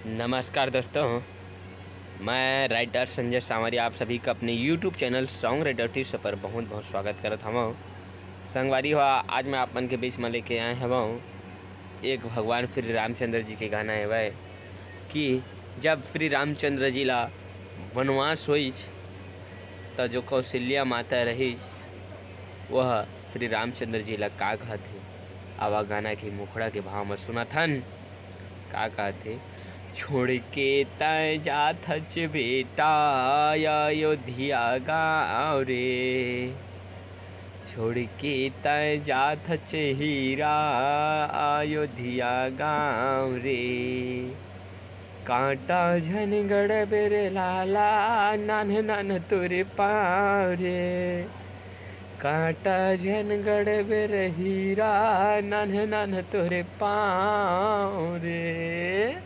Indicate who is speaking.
Speaker 1: नमस्कार दोस्तों, मैं राइटर संजय सांवरिया आप सभी का अपने YouTube channel song writer tips पर बहुत बहुत स्वागत करता हूँ। संगवारी हुआ आज मैं आप मन के बीच में लेके आए हूँ एक भगवान श्री रामचंद्र जी के गाना है वह कि जब श्री रामचंद्र जी ला वनवास होइच तो जो कौशल्या माता रहीच वह श्री रामचंद्र जी ला का कहथे। आवा गाना के मुखड़ा के भाव में सुना थन का कहथे। छोड़ के तय जाथच बेटा अयोध्या गाँव रे, छोड़ के तय जाथच हीरा अयोध्या गाँव रे। कांटा झनगड़ बेरे लाला नन नन तुरे पाँव रे, कांटा झनगड़ बेरे हीरा नन नन तुरे पाँव रे।